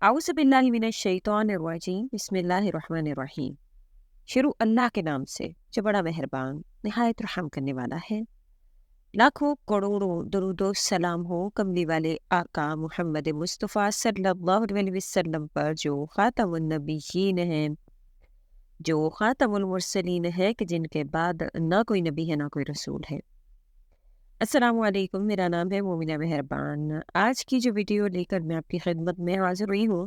आउज़ु बिल्लाहि मिनश शैतानिर रजीम बिस्मिल्लाहिर्रहमानिर्रहीम। शुरू अल्लाह के नाम से जो बड़ा मेहरबान निहायत रहम करने वाला है। लाखों करोड़ों दरूदो सलाम हो कमली वाले आका मुहम्मद मुस्तफ़ा सल्लल्लाहु अलैहि वसल्लम पर जो ख़ातमुन नबिय्यीन हैं, जो ख़ातमुल मुरसलीन है कि जिनके बाद ना कोई नबी है ना कोई रसूल है। अस्सलामु अलैकुम, मेरा नाम है मोमिना मेहरबान। आज की जो वीडियो लेकर मैं आपकी खिदमत में हाज़िर हुई हूँ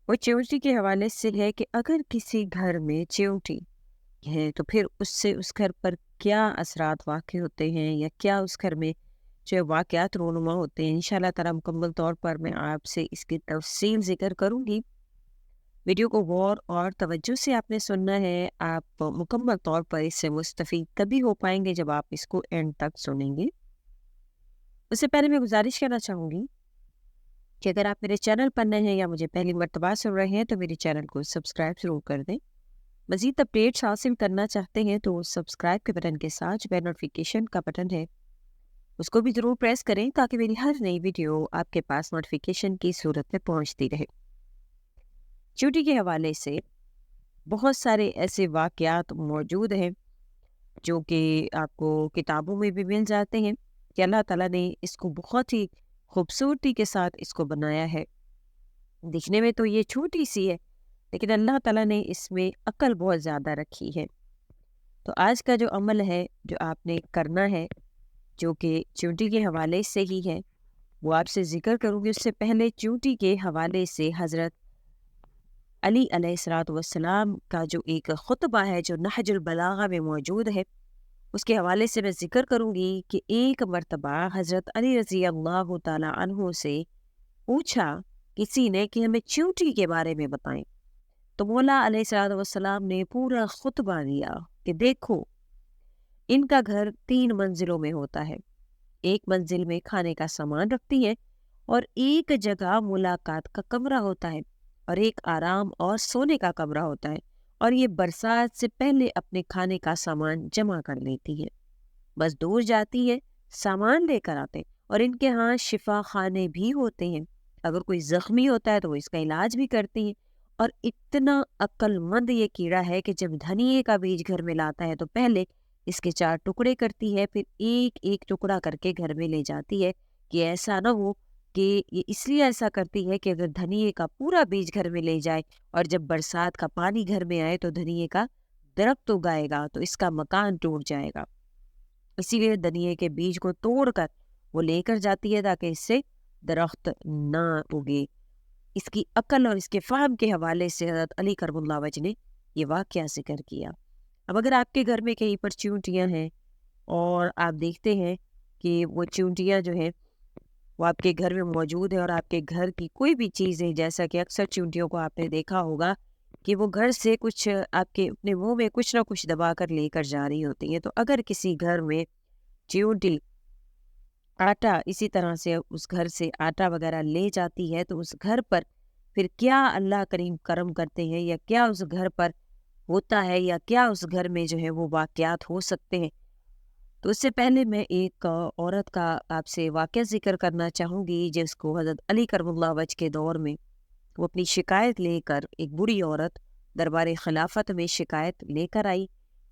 वो च्योंटी के हवाले से है कि अगर किसी घर में च्योंटी है तो फिर उससे उस घर पर क्या असरात वाक़ई होते हैं या क्या उस घर में जो वाक़यात रूनुमा होते हैं। इंशाल्लाह ताला मुकम्मल तौर पर मैं आपसे इसकी तफसील ज़िक्र करूँगी। वीडियो को गौर और तवज्जो से आपने सुनना है। आप मुकम्मल तौर पर इससे मुस्तफ़ीद तभी हो पाएंगे जब आप इसको एंड तक सुनेंगे। उससे पहले मैं गुजारिश करना चाहूँगी कि अगर आप मेरे चैनल पर नए हैं या मुझे पहली मर्तबा सुन रहे हैं तो मेरे चैनल को सब्सक्राइब ज़रूर कर दें। मज़ीद अपडेट्स हासिल करना चाहते हैं तो सब्सक्राइब के बटन के साथ जो बेल नोटिफिकेशन का बटन है उसको भी ज़रूर प्रेस करें ताकि मेरी हर नई वीडियो आपके पास नोटिफिकेशन की सूरत में पहुंचती रहे। च्योंटी के हवाले से बहुत सारे ऐसे वाक़यात मौजूद हैं जो कि आपको किताबों में भी मिल जाते हैं कि अल्लाह ताला ने इसको बहुत ही खूबसूरती के साथ इसको बनाया है। दिखने में तो ये छोटी सी है लेकिन अल्लाह ताला ने इसमें अक्ल बहुत ज़्यादा रखी है। तो आज का जो अमल है जो आपने करना है जो कि च्योंटी के हवाले से ही है वो आपसे ज़िक्र करूँगी। उससे पहले च्योंटी के हवाले से हज़रत अली अलैहिस्सलातु वस्सलाम का जो एक खुतबा है जो नहजुल बलागा में मौजूद है उसके हवाले से मैं ज़िक्र करूँगी कि एक मर्तबा हज़रत अली रज़ी अल्लाह ताला अन्हु से पूछा किसी ने कि हमें च्योंटी के बारे में बताएं। तो मौला अलैहिस्सलातु वस्सलाम ने पूरा खुतबा दिया कि देखो इनका घर 3 मंजिलों में होता है। एक मंजिल में खाने का सामान रखती है और एक जगह मुलाकात का कमरा होता है और एक आराम और सोने का कमरा होता है और ये बरसात से पहले अपने खाने का सामान जमा कर लेती है। बस दूर जाती है, सामान लेकर आते हैं और इनके यहाँ शिफा खाने भी होते हैं। अगर कोई ज़ख्मी होता है तो वो इसका इलाज भी करती हैं। और इतना अक्लमंद ये कीड़ा है कि जब धनिये का बीज घर में लाता है तो पहले इसके 4 टुकड़े करती है, फिर एक एक टुकड़ा करके घर में ले जाती है कि ऐसा ना हो कि ये इसलिए ऐसा करती है कि अगर धनिये का पूरा बीज घर में ले जाए और जब बरसात का पानी घर में आए तो धनिये का दरख्त उगाएगा तो इसका मकान टूट जाएगा। इसीलिए धनिये के बीज को तोड़कर वो लेकर जाती है ताकि इससे दरख्त ना उगे। इसकी अक्ल और इसके फ़हम के हवाले से हज़रत अली करमुल्लाह वजह ने ये वाक़या ज़िक्र किया। अब अगर आपके घर में कहीं पर च्योंटियाँ हैं और आप देखते हैं कि वो च्योंटियाँ जो हैं वो आपके घर में मौजूद है और आपके घर की कोई भी चीज़ है, जैसा कि अक्सर च्योंटियों को आपने देखा होगा कि वो घर से कुछ आपके अपने मुँह में कुछ ना कुछ दबा कर लेकर जा रही होती हैं। तो अगर किसी घर में च्योंटी आटा इसी तरह से उस घर से आटा वगैरह ले जाती है तो उस घर पर फिर क्या अल्लाह करीम करम करते हैं या क्या उस घर पर होता है या क्या उस घर में जो है वो वाक़यात हो सकते हैं। तो उससे पहले मैं एक औरत का आपसे वाक़या ज़िक्र करना चाहूँगी जिसको हज़रत अली करमुल्लाह वजह के दौर में वो अपनी शिकायत लेकर, एक बूढ़ी औरत दरबार खिलाफत में शिकायत लेकर आई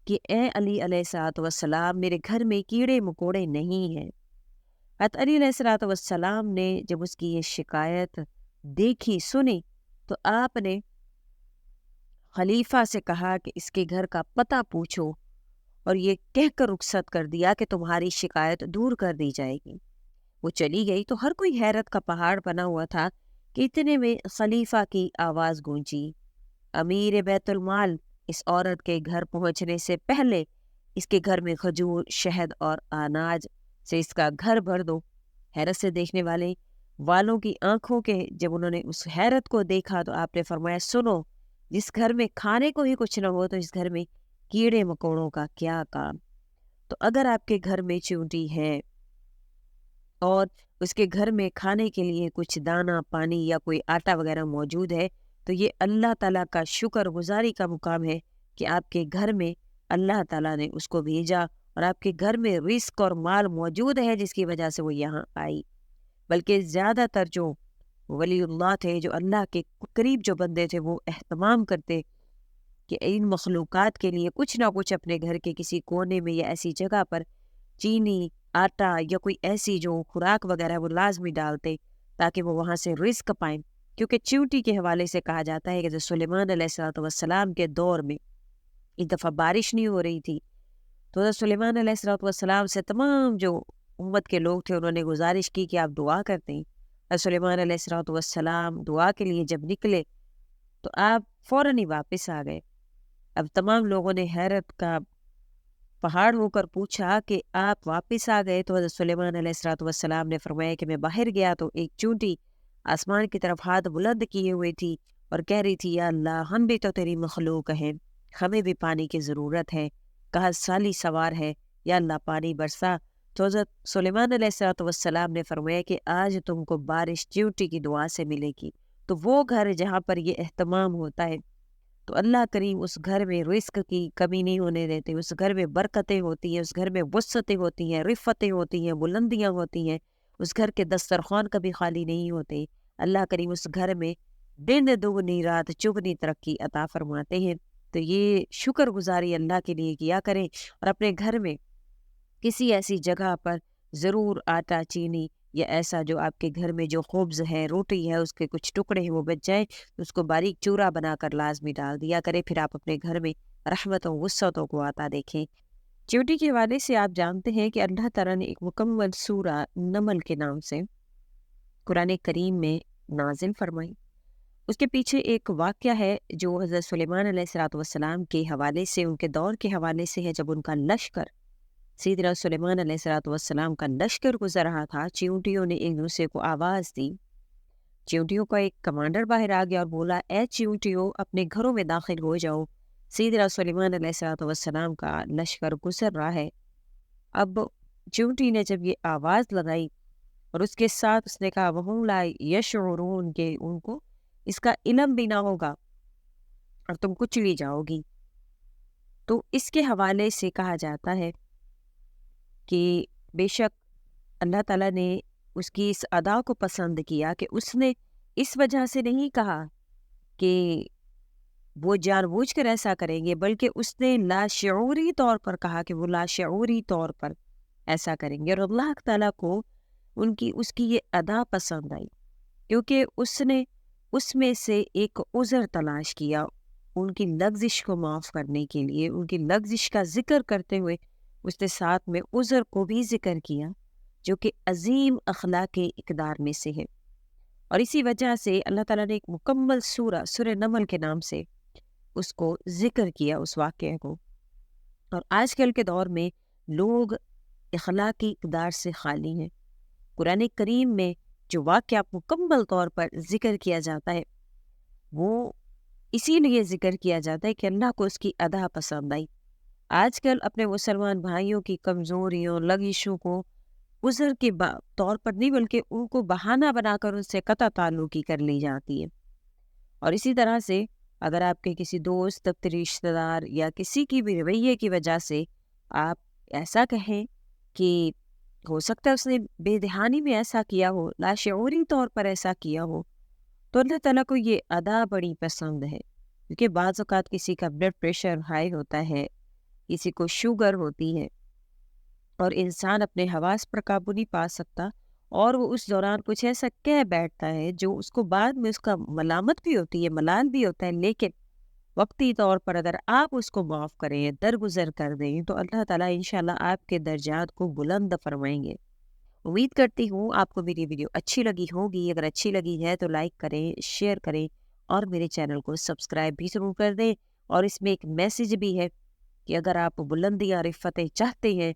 कि ए अली अलैहिस्सलातु वस्सलाम, मेरे घर में कीड़े मकोड़े नहीं हैं। हज़रत अली अलैहिस्सलातु वस्सलाम ने जब उसकी ये शिकायत देखी, सुनी, तो आपने खलीफा से कहा कि इसके घर का पता पूछो और ये कहकर रुखसत कर दिया कि तुम्हारी शिकायत दूर कर दी जाएगी। वो चली गई तो हर कोई हैरत का पहाड़ बना हुआ था कि इतने में खलीफा की आवाज़ गूंजी, अमीर बैतुल माल, इस औरत के घर पहुंचने से पहले इसके घर में खजूर, शहद और अनाज से इसका घर भर दो। हैरत से देखने वालों की आंखों के जब उन्होंने उस हैरत को देखा तो आपने फरमाया, सुनो, जिस घर में खाने को ही कुछ न हो तो इस घर में कीड़े मकोड़ों का क्या काम। तो अगर आपके घर में च्योंटी है और उसके घर में खाने के लिए कुछ दाना पानी या कोई आटा वगैरह मौजूद है तो ये अल्लाह ताला का शुक्रगुजारी का मुकाम है कि आपके घर में अल्लाह ताला ने उसको भेजा और आपके घर में रिस्क और माल मौजूद है जिसकी वजह से वो यहाँ आई। बल्कि ज़्यादातर जो ولی اللہ تھے، جو اللہ کے قریب جو بندے تھے، وہ اہتمام کرتے کہ ان مخلوقات کے لیے کچھ نہ کچھ اپنے گھر کے کسی کونے میں یا ایسی جگہ پر چینی، آٹا یا کوئی ایسی جو خوراک وغیرہ وہ لازمی ڈالتے تاکہ وہ وہاں سے رزق پائیں۔ کیونکہ چیونٹی کے حوالے سے کہا جاتا ہے کہ جو سلیمان علیہ السلام کے دور میں ایک دفعہ بارش نہیں ہو رہی تھی، تو حضرت سلیمان علیہ السلام سے تمام جو امت کے لوگ تھے انہوں نے گزارش کی کہ آپ دعا کرتے ہیں۔ حضرت سلیمان علیہ السلام دعا کے لیے جب نکلے تو آپ فوراً ہی واپس آ گئے۔ اب تمام لوگوں نے حیرت کا پہاڑ ہو کر پوچھا کہ آپ واپس آ گئے، تو حضرت سلیمان علیہ السلام نے فرمایا کہ میں باہر گیا تو ایک چونٹی آسمان کی طرف ہاتھ بلند کیے ہوئے تھی اور کہہ رہی تھی، یا اللہ ہم بھی تو تیری مخلوق ہیں، ہمیں بھی پانی کی ضرورت ہے، کہا سالی سوار ہے، یا اللہ پانی برسا۔ تو حضرت سلیمان علیہ السلام نے فرمایا کہ آج تم کو بارش چیونٹی کی دعا سے ملے گی۔ تو وہ گھر جہاں پر یہ اہتمام ہوتا ہے تو اللہ کریم اس گھر میں رزق کی کمی نہیں ہونے دیتے، اس گھر میں برکتیں ہوتی ہیں، اس گھر میں وسعتیں ہوتی ہیں، رفتیں ہوتی ہیں، بلندیاں ہوتی ہیں، اس گھر کے دسترخوان کبھی خالی نہیں ہوتے۔ اللہ کریم اس گھر میں دن دگنی رات چگنی ترقی عطا فرماتے ہیں۔ تو یہ شکر گزاری اللہ کے لیے کیا کریں اور اپنے گھر میں کسی ایسی جگہ پر ضرور آٹا، چینی یا ایسا جو آپ کے گھر میں جو خبز ہے، روٹی ہے، اس کے کچھ ٹکڑے ہیں وہ بچ جائیں، اس کو باریک چورا بنا کر لازمی ڈال دیا کریں، پھر آپ اپنے گھر میں رحمتوں وسعتوں کو آتا دیکھیں۔ چیونٹی کے حوالے سے آپ جانتے ہیں کہ اللہ تعالیٰ نے ایک مکمل سورہ نمل کے نام سے قرآن کریم میں نازل فرمائی۔ اس کے پیچھے ایک واقعہ ہے جو حضرت سلیمان علیہ السلام کے حوالے سے، ان کے دور کے حوالے سے ہے، جب ان کا لشکر سیدنا سلیمان علیہ السلام کا لشکر گزر رہا تھا، چیونٹیوں نے ایک دوسرے کو آواز دی۔ چیونٹیوں کا ایک کمانڈر باہر آ گیا اور بولا، اے چیونٹیوں اپنے گھروں میں داخل ہو جاؤ، سیدنا سلیمان علیہ السلام کا لشکر گزر رہا ہے۔ اب چیونٹی نے جب یہ آواز لگائی اور اس کے ساتھ اس نے کہا، وَهُمْ لَا يَشْعُرُونَ، کہ ان کو اس کا علم بھی نہ ہوگا اور تم کچلی جاؤ گی۔ تو اس کے حوالے سے کہا جاتا ہے کہ بے شک اللہ تعالیٰ نے اس کی اس ادا کو پسند کیا کہ اس نے اس وجہ سے نہیں کہا کہ وہ جان بوجھ کر ایسا کریں گے، بلکہ اس نے لاشعوری طور پر کہا کہ وہ لاشعوری طور پر ایسا کریں گے، اور اللہ تعالیٰ کو اس کی یہ ادا پسند آئی، کیونکہ اس نے اس میں سے ایک عذر تلاش کیا ان کی لغزش کو معاف کرنے کے لیے۔ ان کی لغزش کا ذکر کرتے ہوئے اس نے ساتھ میں عذر کو بھی ذکر کیا، جو کہ عظیم اخلاق اقدار میں سے ہے، اور اسی وجہ سے اللہ تعالیٰ نے ایک مکمل سورہ نمل کے نام سے اس کو ذکر کیا، اس واقعے کو۔ اور آج کل کے دور میں لوگ اخلاقی اقدار سے خالی ہیں۔ قرآن کریم میں جو واقعہ مکمل طور پر ذکر کیا جاتا ہے وہ اسی لیے ذکر کیا جاتا ہے کہ اللہ کو اس کی ادا پسند آئی۔ آج کل اپنے مسلمان بھائیوں کی کمزوریوں، لغزشوں کو عذر کے طور پر نہیں بلکہ ان کو بہانہ بنا کر ان سے قطع تعلقی کر لی جاتی ہے۔ اور اسی طرح سے اگر آپ کے کسی دوست، دفتری رشتہ دار یا کسی کی بھی رویے کی وجہ سے آپ ایسا کہیں کہ ہو سکتا ہے اس نے بے دہانی میں ایسا کیا ہو، لاشعوری طور پر ایسا کیا ہو، تو اللہ تعالیٰ کو یہ ادا بڑی پسند ہے، کیونکہ بعض اوقات کسی کا بلڈ پریشر ہائی ہوتا ہے، کسی کو شوگر ہوتی ہے، اور انسان اپنے حواس پر قابو نہیں پا سکتا، اور وہ اس دوران کچھ ایسا کہہ بیٹھتا ہے جو اس کو بعد میں اس کا ملامت بھی ہوتی ہے، ملال بھی ہوتا ہے، لیکن وقتی طور پر اگر آپ اس کو معاف کریں، درگزر کر دیں، تو اللہ تعالیٰ انشاءاللہ آپ کے درجات کو بلند فرمائیں گے۔ امید کرتی ہوں آپ کو میری ویڈیو اچھی لگی ہوگی۔ اگر اچھی لگی ہے تو لائک کریں، شیئر کریں، اور میرے چینل کو سبسکرائب بھی ضرور کر دیں۔ اور اس میں ایک میسیج بھی ہے کہ اگر آپ بلندیاں، رفتیں چاہتے ہیں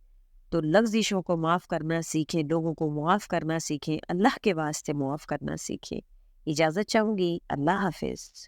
تو لغزشوں کو معاف کرنا سیکھیں، لوگوں کو معاف کرنا سیکھیں، اللہ کے واسطے معاف کرنا سیکھیں۔ اجازت چاہوں گی، اللہ حافظ۔